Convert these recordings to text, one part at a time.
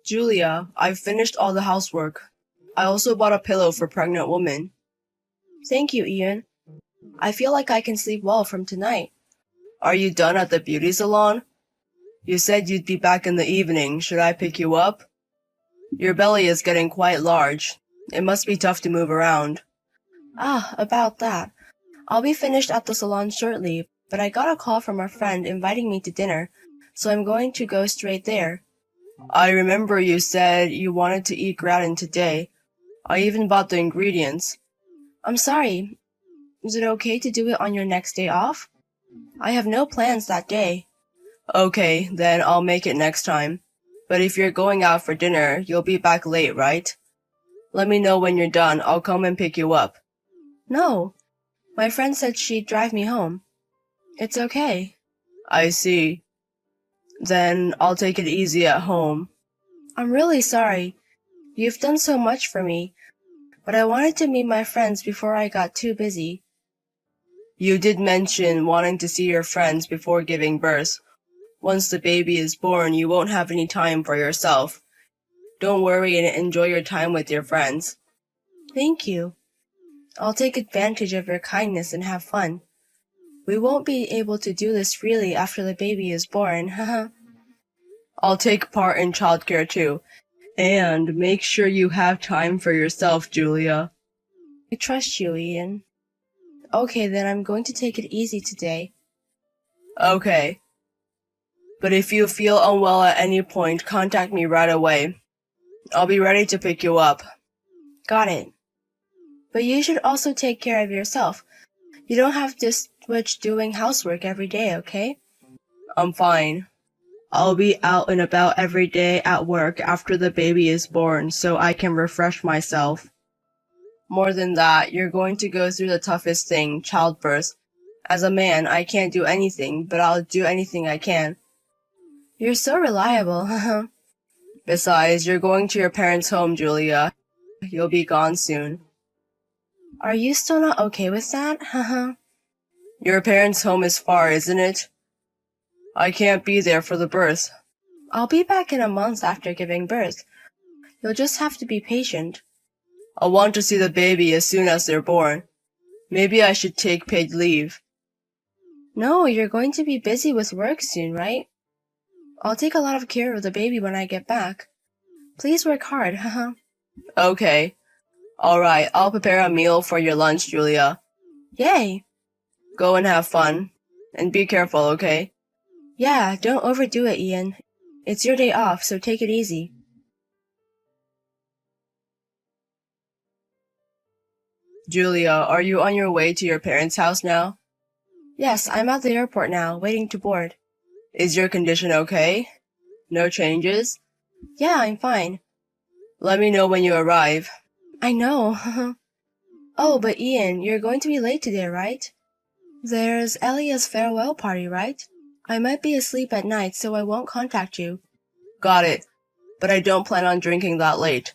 Julia, I've finished all the housework. I also bought a pillow for pregnant women. Thank you, Ian. I feel like I can sleep well from tonight. Are you done at the beauty salon? You said you'd be back in the evening. Should I pick you up? Your belly is getting quite large. It must be tough to move around. Ah, about that. I'll be finished at the salon shortly, but I got a call from a friend inviting me to dinner, so I'm going to go straight there. I remember you said you wanted to eat gratin today. I even bought the ingredients. I'm sorry. Is it okay to do it on your next day off? I have no plans that day. Okay, then I'll make it next time. But if you're going out for dinner, you'll be back late, right? Let me know when you're done. I'll come and pick you up. No. My friend said she'd drive me home. It's okay. I see. Then I'll take it easy at home. I'm really sorry. You've done so much for me, but I wanted to meet my friends before I got too busy. You did mention wanting to see your friends before giving birth. Once the baby is born, you won't have any time for yourself. Don't worry and enjoy your time with your friends. Thank you. I'll take advantage of your kindness and have fun. We won't be able to do this freely after the baby is born, haha. I'll take part in childcare too. And make sure you have time for yourself, Julia. I trust you, Ian. Okay, then I'm going to take it easy today. Okay. But if you feel unwell at any point, contact me right away. I'll be ready to pick you up. Got it. But you should also take care of yourself. You don't have to switch doing housework every day, okay? I'm fine. I'll be out and about every day at work after the baby is born so I can refresh myself. More than that, you're going to go through the toughest thing, childbirth. As a man, I can't do anything, but I'll do anything I can. You're so reliable, haha. Besides, you're going to your parents' home, Julia. You'll be gone soon. Are you still not okay with that? Haha. Your parents' home is far, isn't it? I can't be there for the birth. I'll be back in a month after giving birth. You'll just have to be patient. I want to see the baby as soon as they're born. Maybe I should take paid leave. No, you're going to be busy with work soon, right? I'll take a lot of care of the baby when I get back. Please work hard, haha. Okay. Alright, I'll prepare a meal for your lunch, Julia. Yay! Go and have fun. And be careful, okay? Yeah, don't overdo it, Ian. It's your day off, so take it easy. Julia, are you on your way to your parents' house now? Yes, I'm at the airport now, waiting to board. Is your condition okay? No changes? Yeah, I'm fine. Let me know when you arrive. I know. Oh, but Ian, you're going to be late today, right? There's Elia's farewell party, right? I might be asleep at night, so I won't contact you. Got it. But I don't plan on drinking that late.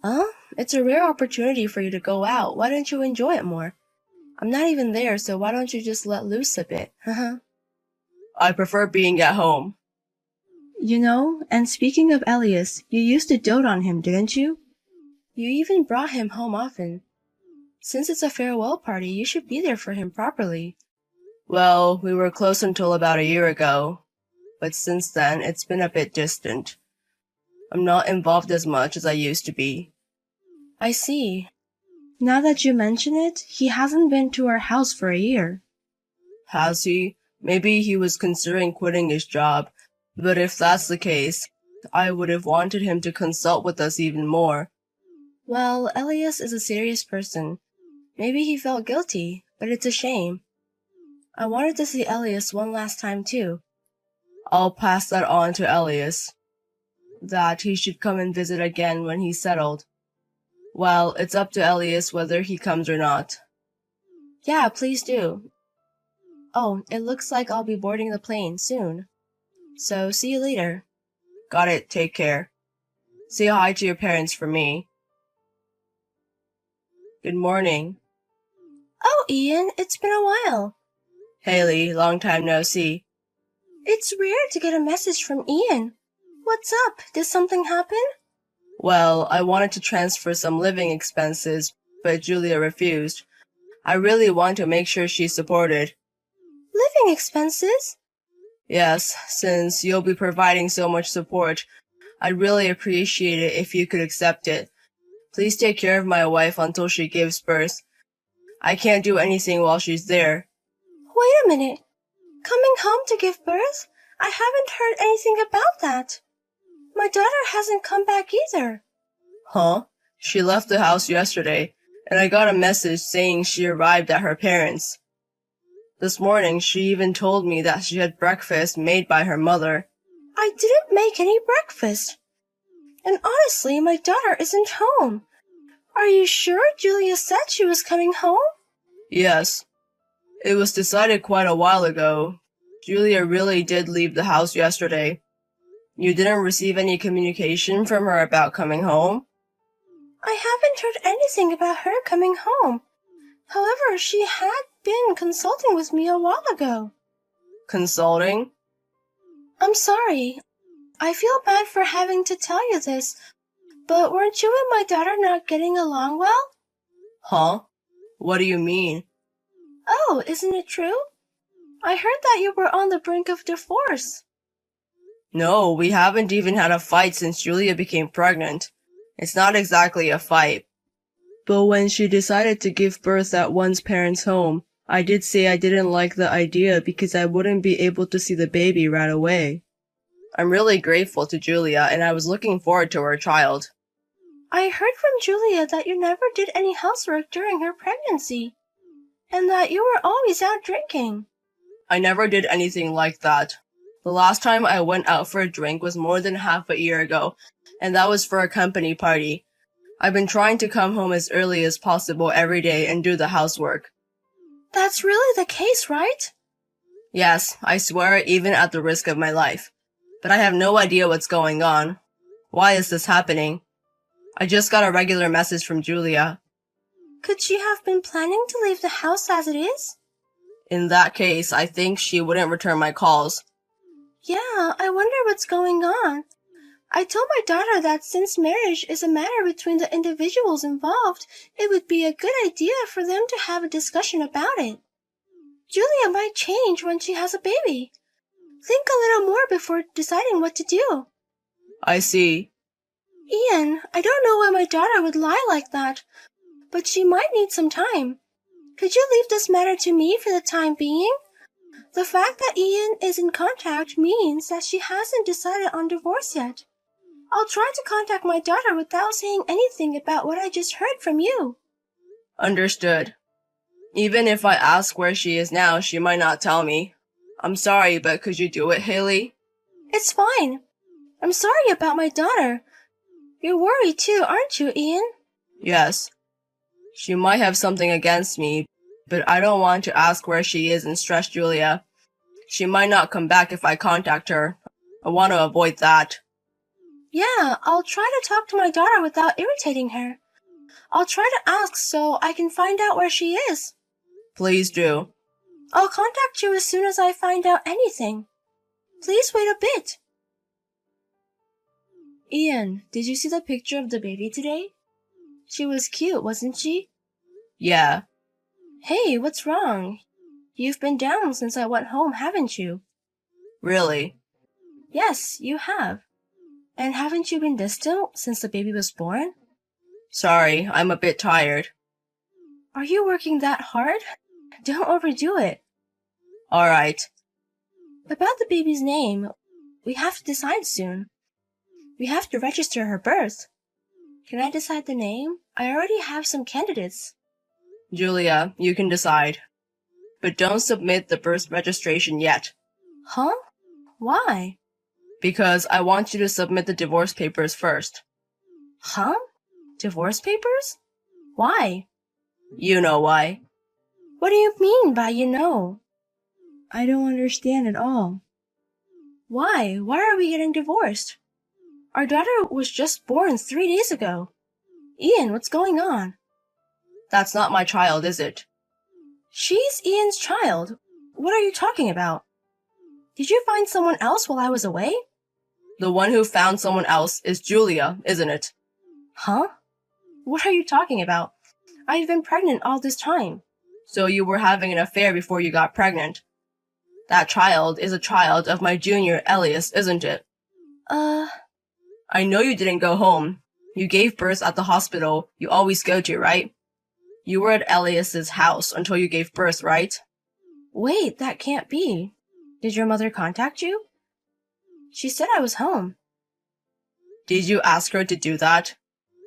Huh? It's a rare opportunity for you to go out. Why don't you enjoy it more? I'm not even there, so why don't you just let loose a bit? I prefer being at home. You know, and speaking of Elias, you used to dote on him, didn't you? You even brought him home often. Since it's a farewell party, you should be there for him properly. Well, we were close until about a year ago, but since then, it's been a bit distant. I'm not involved as much as I used to be. I see. Now that you mention it, he hasn't been to our house for a year. Has he? Maybe he was considering quitting his job, but if that's the case, I would have wanted him to consult with us even more. Well, Elias is a serious person. Maybe he felt guilty, but it's a shame. I wanted to see Elias one last time too. I'll pass that on to Elias. That he should come and visit again when he's settled. Well, it's up to Elias whether he comes or not. Yeah, please do. Oh, it looks like I'll be boarding the plane soon. So, see you later. Got it, take care. Say hi to your parents for me. Good morning. Oh, Ian, it's been a while. Haley, long time no see. It's rare to get a message from Ian. What's up? Did something happen? Well, I wanted to transfer some living expenses, but Julia refused. I really want to make sure she's supported. Living expenses? Yes, since you'll be providing so much support, I'd really appreciate it if you could accept it. Please take care of my wife until she gives birth. I can't do anything while she's there. Wait a minute. Coming home to give birth? I haven't heard anything about that. My daughter hasn't come back either. Huh? She left the house yesterday, and I got a message saying she arrived at her parents'. This morning, she even told me that she had breakfast made by her mother. I didn't make any breakfast. And honestly, my daughter isn't home. Are you sure Julia said she was coming home? Yes. It was decided quite a while ago. Julia really did leave the house yesterday. You didn't receive any communication from her about coming home? I haven't heard anything about her coming home. However, she had been consulting with me a while ago. Consulting? I'm sorry. I feel bad for having to tell you this, but weren't you and my daughter not getting along well? Huh? What do you mean? Oh, isn't it true? I heard that you were on the brink of divorce. No, we haven't even had a fight since Julia became pregnant. It's not exactly a fight. But when she decided to give birth at one's parents' home, I did say I didn't like the idea because I wouldn't be able to see the baby right away. I'm really grateful to Julia, and I was looking forward to her child. I heard from Julia that you never did any housework during her pregnancy, and that you were always out drinking. I never did anything like that. The last time I went out for a drink was more than half a year ago, and that was for a company party. I've been trying to come home as early as possible every day and do the housework. That's really the case, right? Yes, I swear, even at the risk of my life. But I have no idea what's going on. Why is this happening? I just got a regular message from Julia. Could she have been planning to leave the house as it is? In that case, I think she wouldn't return my calls. Yeah, I wonder what's going on. I told my daughter that since marriage is a matter between the individuals involved, it would be a good idea for them to have a discussion about it. Julia might change when she has a baby. Think a little more before deciding what to do. I see. Ian, I don't know why my daughter would lie like that, but she might need some time. Could you leave this matter to me for the time being? The fact that Ian is in contact means that she hasn't decided on divorce yet. I'll try to contact my daughter without saying anything about what I just heard from you. Understood. Even if I ask where she is now, she might not tell me. I'm sorry, but could you do it, Haley? It's fine. I'm sorry about my daughter. You're worried too, aren't you, Ian? Yes. She might have something against me, but I don't want to ask where she is and stress Julia. She might not come back if I contact her. I want to avoid that. Yeah, I'll try to talk to my daughter without irritating her. I'll try to ask so I can find out where she is. Please do. I'll contact you as soon as I find out anything. Please wait a bit. Ian, did you see the picture of the baby today? She was cute, wasn't she? Yeah. Hey, what's wrong? You've been down since I went home, haven't you? Really? Yes, you have. And haven't you been distant since the baby was born? Sorry, I'm a bit tired. Are you working that hard? Don't overdo it. All right. About the baby's name, we have to decide soon. We have to register her birth. Can I decide the name? I already have some candidates. Julia, you can decide. But don't submit the birth registration yet. Huh? Why? Because I want you to submit the divorce papers first. Huh? Divorce papers? Why? You know why. What do you mean by you know? I don't understand at all. Why? Why are we getting divorced? Our daughter was just born 3 days ago. Ian, what's going on? That's not my child, is it? She's Ian's child. What are you talking about? Did you find someone else while I was away? The one who found someone else is Julia, isn't it? Huh? What are you talking about? I've been pregnant all this time. So you were having an affair before you got pregnant. That child is a child of my junior Elias, isn't it? I know you didn't go home. You gave birth at the hospital you always go to, right? You were at Elias's house until you gave birth, right? Wait, that can't be. Did your mother contact you? She said I was home. Did you ask her to do that?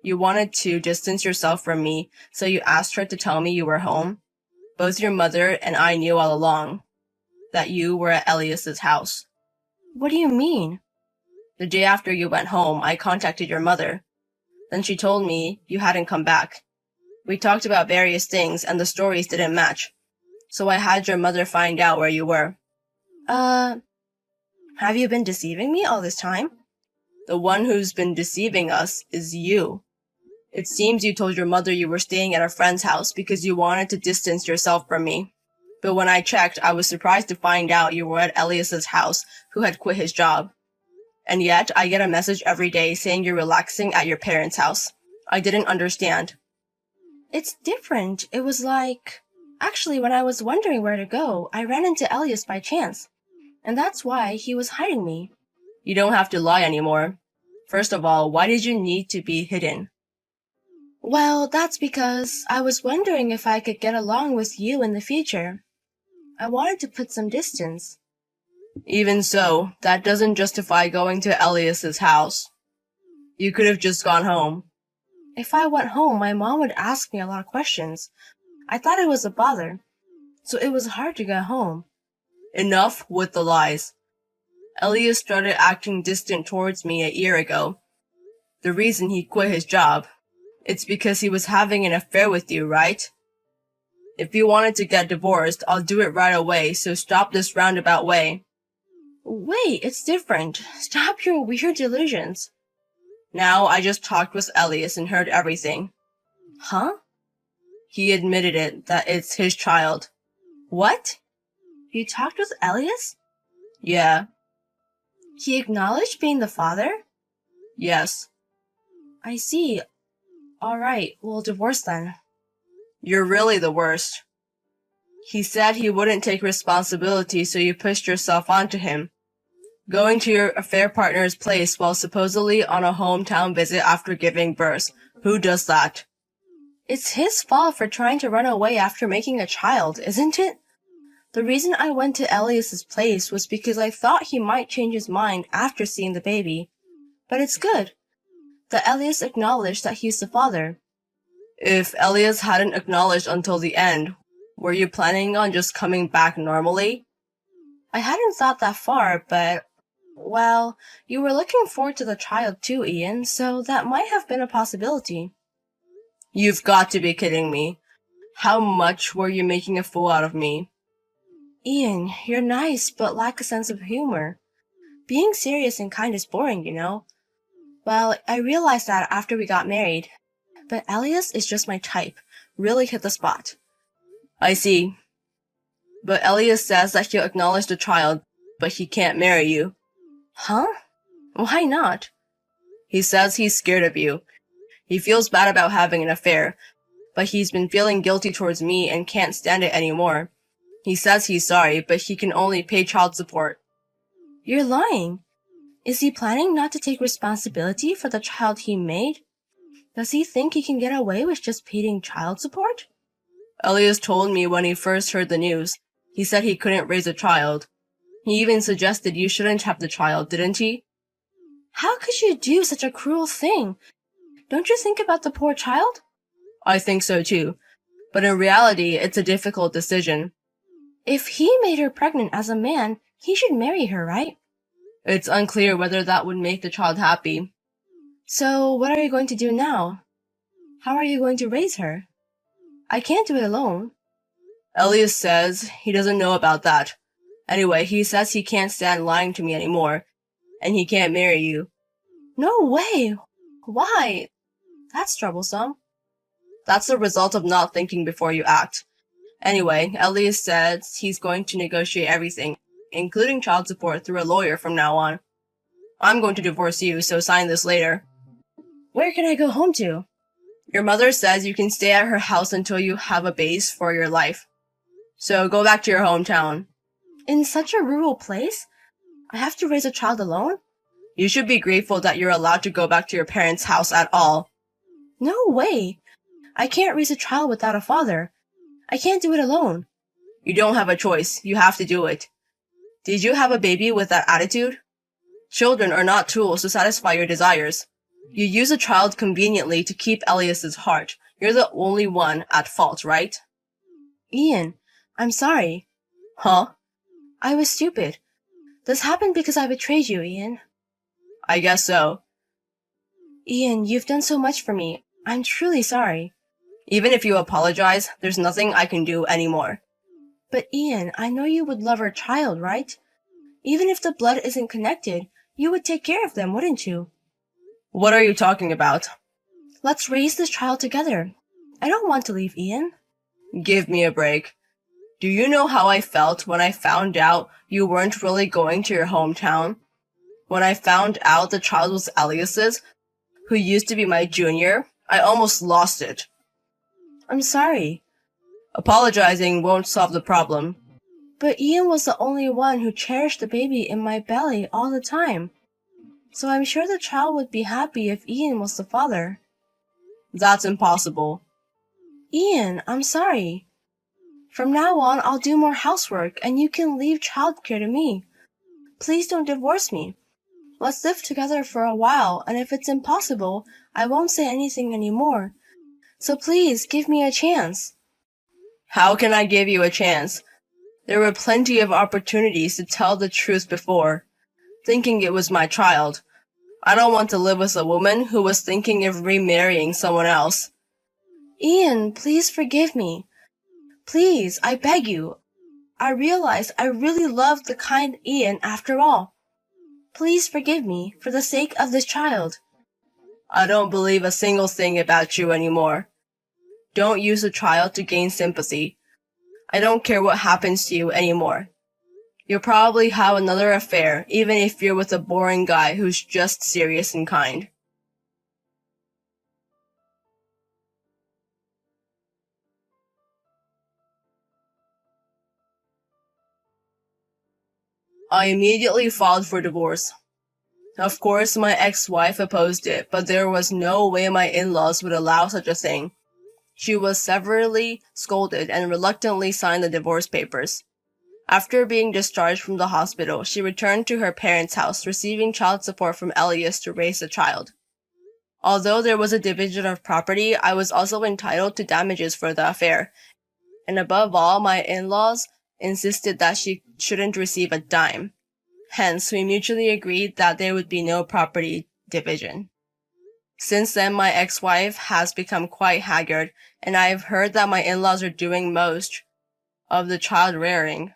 You wanted to distance yourself from me, so you asked her to tell me you were home? Both your mother and I knew all along that you were at Elias's house. What do you mean? The day after you went home, I contacted your mother. Then she told me you hadn't come back. We talked about various things and the stories didn't match. So I had your mother find out where you were. Have you been deceiving me all this time? The one who's been deceiving us is you. It seems you told your mother you were staying at a friend's house because you wanted to distance yourself from me. But when I checked, I was surprised to find out you were at Elias's house, who had quit his job. And yet, I get a message every day saying you're relaxing at your parents' house. I didn't understand. It's different. It was like... Actually, when I was wondering where to go, I ran into Elias by chance. And that's why he was hiding me. You don't have to lie anymore. First of all, why did you need to be hidden? Well, that's because I was wondering if I could get along with you in the future. I wanted to put some distance. Even so, that doesn't justify going to Elias's house. You could have just gone home. If I went home, my mom would ask me a lot of questions. I thought it was a bother, so it was hard to get home. Enough with the lies. Elias started acting distant towards me a year ago. The reason he quit his job, it's because he was having an affair with you, right? If you wanted to get divorced, I'll do it right away, so stop this roundabout way. Wait, it's different. Stop your weird delusions. Now, I just talked with Elias and heard everything. Huh? He admitted it, that it's his child. What? You talked with Elias? Yeah. He acknowledged being the father? Yes. I see. Alright, we'll divorce then. You're really the worst. He said he wouldn't take responsibility, so you pushed yourself onto him. Going to your affair partner's place while supposedly on a hometown visit after giving birth. Who does that? It's his fault for trying to run away after making a child, isn't it? The reason I went to Elias's place was because I thought he might change his mind after seeing the baby. But it's good that Elias acknowledged that he's the father. If Elias hadn't acknowledged until the end, were you planning on just coming back normally? I hadn't thought that far, but... Well, you were looking forward to the child too, Ian, so that might have been a possibility. You've got to be kidding me. How much were you making a fool out of me? Ian, you're nice, but lack a sense of humor. Being serious and kind is boring, you know. Well, I realized that after we got married. But Elias is just my type. Really hit the spot. I see. But Elias says that he'll acknowledge the child, but he can't marry you. Huh? Why not? He says he's scared of you. He feels bad about having an affair, but he's been feeling guilty towards me and can't stand it anymore. He says he's sorry, but he can only pay child support. You're lying. Is he planning not to take responsibility for the child he made? Does he think he can get away with just paying child support? Elias told me when he first heard the news. He said he couldn't raise a child. He even suggested you shouldn't have the child, didn't he? How could you do such a cruel thing? Don't you think about the poor child? I think so too. But in reality, it's a difficult decision. If he made her pregnant as a man, he should marry her, right? It's unclear whether that would make the child happy. So, what are you going to do now? How are you going to raise her? I can't do it alone. Elias says he doesn't know about that. Anyway, he says he can't stand lying to me anymore, and he can't marry you. No way! Why? That's troublesome. That's the result of not thinking before you act. Anyway, Elias says he's going to negotiate everything, including child support, through a lawyer from now on. I'm going to divorce you, so sign this later. Where can I go home to? Your mother says you can stay at her house until you have a base for your life. So go back to your hometown. In such a rural place? I have to raise a child alone? You should be grateful that you're allowed to go back to your parents' house at all. No way! I can't raise a child without a father. I can't do it alone. You don't have a choice. You have to do it. Did you have a baby with that attitude? Children are not tools to satisfy your desires. You use a child conveniently to keep Elias's heart. You're the only one at fault, right? Ian, I'm sorry. Huh? I was stupid. This happened because I betrayed you, Ian. I guess so. Ian, you've done so much for me. I'm truly sorry. Even if you apologize, there's nothing I can do anymore. But Ian, I know you would love our child, right? Even if the blood isn't connected, you would take care of them, wouldn't you? What are you talking about? Let's raise this child together. I don't want to leave Ian. Give me a break. Do you know how I felt when I found out you weren't really going to your hometown? When I found out the child was Elias's, who used to be my junior, I almost lost it. I'm sorry. Apologizing won't solve the problem. But Ian was the only one who cherished the baby in my belly all the time. So I'm sure the child would be happy if Ian was the father. That's impossible. Ian, I'm sorry. From now on, I'll do more housework and you can leave childcare to me. Please don't divorce me. Let's live together for a while, and if it's impossible, I won't say anything anymore. So please, give me a chance. How can I give you a chance? There were plenty of opportunities to tell the truth before, thinking it was my child. I don't want to live with a woman who was thinking of remarrying someone else. Ian, please forgive me. Please, I beg you. I realize I really love the kind Ian after all. Please forgive me for the sake of this child. I don't believe a single thing about you anymore. Don't use a child to gain sympathy. I don't care what happens to you anymore. You'll probably have another affair, even if you're with a boring guy who's just serious and kind. I immediately filed for divorce. Of course, my ex-wife opposed it, but there was no way my in-laws would allow such a thing. She was severely scolded and reluctantly signed the divorce papers. After being discharged from the hospital, she returned to her parents' house, receiving child support from Elias to raise the child. Although there was a division of property, I was also entitled to damages for the affair. And above all, my in-laws insisted that she shouldn't receive a dime. Hence, we mutually agreed that there would be no property division. Since then, my ex-wife has become quite haggard, and I have heard that my in-laws are doing most of the child rearing.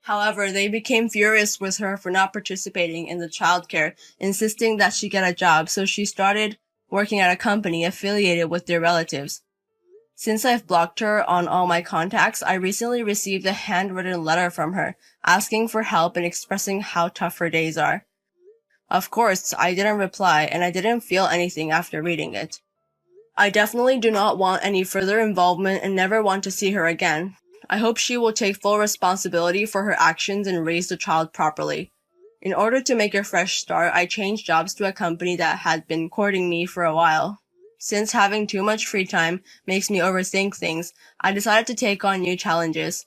However, they became furious with her for not participating in the childcare, insisting that she get a job, so she started working at a company affiliated with their relatives. Since I've blocked her on all my contacts, I recently received a handwritten letter from her, asking for help and expressing how tough her days are. Of course, I didn't reply, and I didn't feel anything after reading it. I definitely do not want any further involvement and never want to see her again. I hope she will take full responsibility for her actions and raise the child properly. In order to make a fresh start, I changed jobs to a company that had been courting me for a while. Since having too much free time makes me overthink things, I decided to take on new challenges.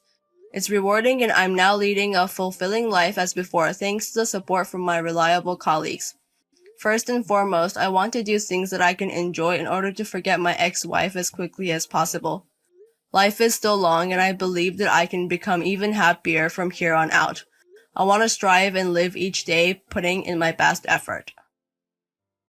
It's rewarding and I'm now leading a fulfilling life as before thanks to the support from my reliable colleagues. First and foremost, I want to do things that I can enjoy in order to forget my ex-wife as quickly as possible. Life is still long and I believe that I can become even happier from here on out. I want to strive and live each day putting in my best effort.